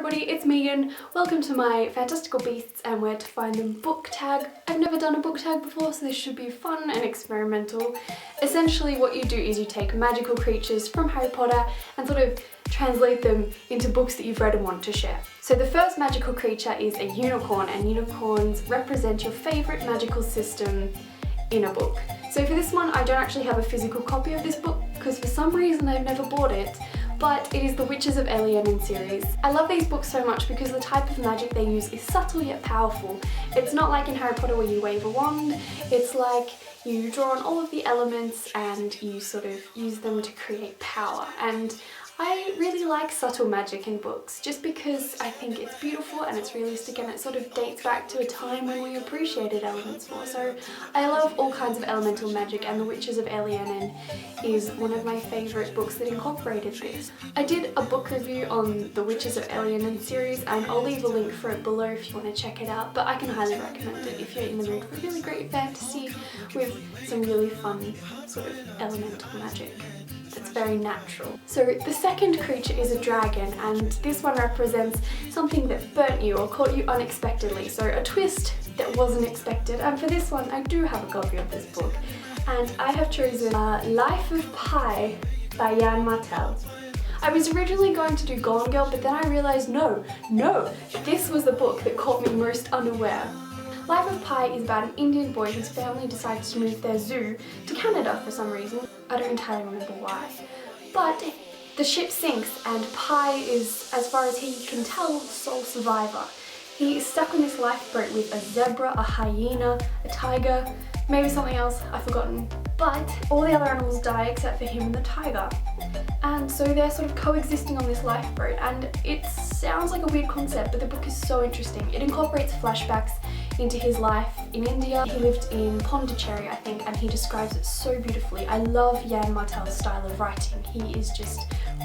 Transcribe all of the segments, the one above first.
everybody, it's Megan. Welcome to my Fantastical Beasts and Where to Find Them book tag. I've never done a book tag before, so this should be fun and experimental. Essentially what you do is you take magical creatures from Harry Potter and sort of translate them into books that you've read and want to share. So the first magical creature is a unicorn, and unicorns represent your favourite magical system in a book. So for this one, I don't actually have a physical copy of this book because for some reason I've never bought it, but it is the Witches of Elianan series. I love these books so much because the type of magic they use is subtle yet powerful. It's not like in Harry Potter where you wave a wand, it's like you draw on all of the elements and you sort of use them to create power. And I really like subtle magic in books just because I think it's beautiful and it's realistic and it sort of dates back to a time when we appreciated elements more. So I love all kinds of elemental magic, and The Witches of Elianan is one of my favourite books that incorporated this. I did a book review on the Witches of Elianan series and I'll leave a link for it below if you want to check it out, but I can highly recommend it if you're in the mood for really great fantasy with some really fun sort of elemental magic. It's very natural. So the second creature is a dragon, and this one represents something that burnt you or caught you unexpectedly, so a twist that wasn't expected. And for this one I do have a copy of this book, and I have chosen Life of Pi by Jan Martel. I was originally going to do Gone Girl, but then I realised no, this was the book that caught me most unaware. Life of Pi is about an Indian boy whose family decides to move their zoo to Canada for some reason. I don't entirely remember why. But the ship sinks and Pi is, as far as he can tell, sole survivor. He is stuck on this lifeboat with a zebra, a hyena, a tiger, maybe something else I've forgotten. But all the other animals die except for him and the tiger. And so they're sort of coexisting on this lifeboat, and it sounds like a weird concept, but the book is so interesting. It incorporates flashbacks into his life in India. He lived in Pondicherry, I think, and he describes it so beautifully. I love Jan Martel's style of writing. He is just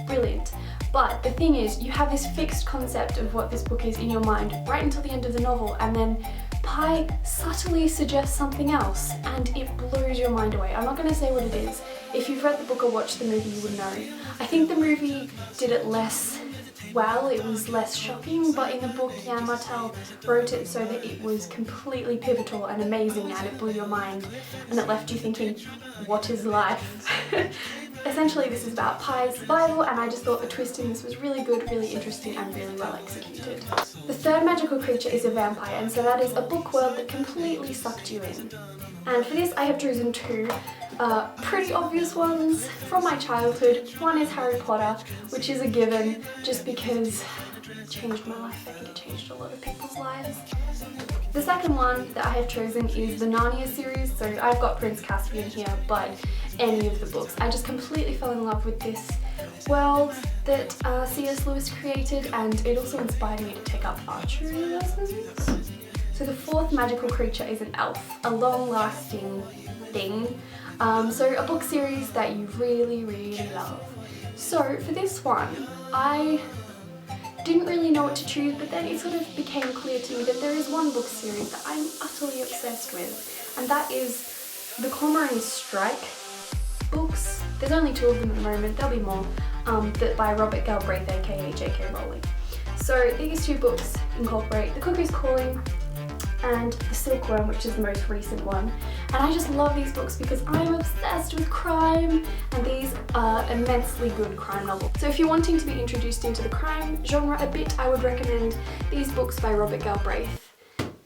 brilliant. But the thing is, you have this fixed concept of what this book is in your mind right until the end of the novel, and then Pi subtly suggests something else and it blows your mind away. I'm not going to say what it is. If you've read the book or watched the movie, you would know. I think the movie did it less well, it was less shocking, but in the book Jan Martel wrote it so that it was completely pivotal and amazing, and it blew your mind and it left you thinking, what is life? Essentially this is about Pi's survival, and I just thought the twist in this was really good, really interesting and really well executed. The third magical creature is a vampire, and so that is a book world that completely sucked you in. And for this I have chosen two pretty obvious ones from my childhood. One is Harry Potter, which is a given just because it changed my life. I think it changed a lot of people's lives. The second one that I have chosen is the Narnia series, so I've got Prince Caspian here, but any of the books. I just completely fell in love with this world that C.S. Lewis created, and it also inspired me to take up archery lessons. So the fourth magical creature is an elf, a long-lasting thing. So a book series that you really love. So for this one, I didn't really know what to choose, but then it sort of became clear to me that there is one book series that I'm utterly obsessed with, and that is the Cormoran Strike books. There's only two of them at the moment, there'll be more, by Robert Galbraith aka J.K. Rowling. So these two books incorporate The Cuckoo's Calling and The Silkworm, which is the most recent one. And I just love these books because I'm obsessed with crime, and these are immensely good crime novels. So if you're wanting to be introduced into the crime genre a bit, I would recommend these books by Robert Galbraith.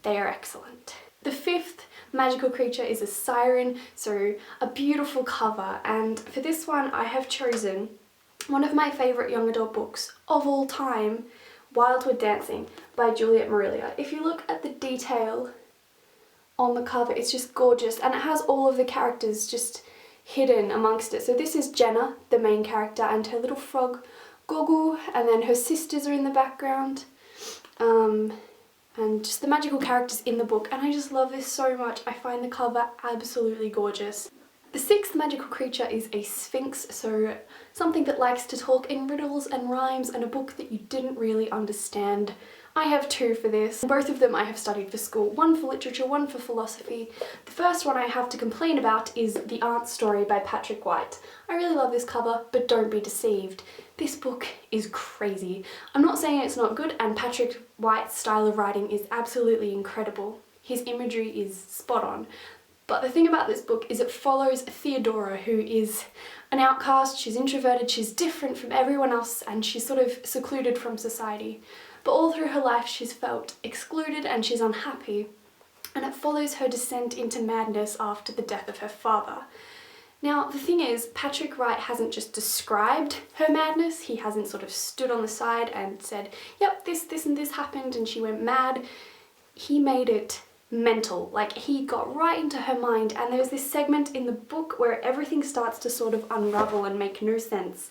They are excellent. The fifth magical creature is a siren, so a beautiful cover, and for this one I have chosen one of my favourite young adult books of all time, Wildwood Dancing by Juliet Marillier. If you look at the detail on the cover, it's just gorgeous, and it has all of the characters just hidden amongst it. So this is Jenna, the main character, and her little frog Gogu, and then her sisters are in the background, and just the magical characters in the book, and I just love this so much. I find the cover absolutely gorgeous. The sixth magical creature is a Sphynx, so something that likes to talk in riddles and rhymes, and a book that you didn't really understand. I have two for this. Both of them I have studied for school, one for literature, one for philosophy. The first one I have to complain about is The Aunt Story by Patrick White. I really love this cover, but don't be deceived. This book is crazy. I'm not saying it's not good, and Patrick White's style of writing is absolutely incredible. His imagery is spot on. But the thing about this book is it follows Theodora, who is an outcast, she's introverted, she's different from everyone else, and she's sort of secluded from society. But all through her life she's felt excluded and she's unhappy, and it follows her descent into madness after the death of her father. Now the thing is, Patrick White hasn't just described her madness, he hasn't sort of stood on the side and said, yep, this and this happened and she went mad. He made it mental, like he got right into her mind, and there's this segment in the book where everything starts to sort of unravel and make no sense.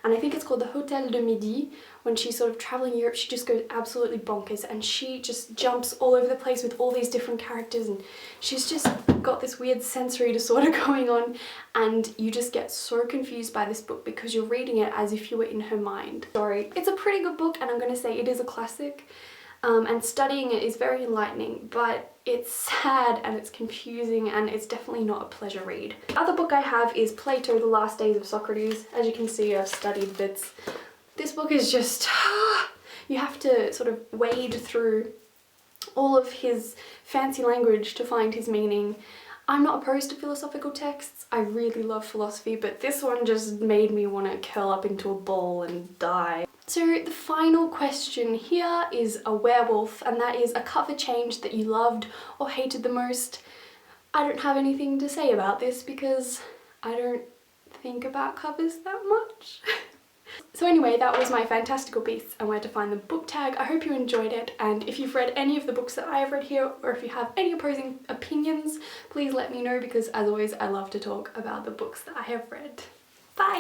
And I think it's called the Hotel de Midi. When she's sort of traveling Europe, she just goes absolutely bonkers and she just jumps all over the place with all these different characters, and she's just got this weird sensory disorder going on, and you just get so confused by this book because you're reading it as if you were in her mind. Sorry, it's a pretty good book and I'm going to say it is a classic. And studying it is very enlightening, but it's sad and it's confusing and it's definitely not a pleasure read. The other book I have is Plato, The Last Days of Socrates. As you can see, I've studied bits. This book is just, you have to sort of wade through all of his fancy language to find his meaning. I'm not opposed to philosophical texts, I really love philosophy, but this one just made me want to curl up into a ball and die. So the final question here is a werewolf, and that is a cover change that you loved or hated the most. I don't have anything to say about this because I don't think about covers that much. So anyway, that was my fantastical beasts and where to find them book tag. I hope you enjoyed it, and if you've read any of the books that I have read here, or if you have any opposing opinions, please let me know, because as always I love to talk about the books that I have read. Bye!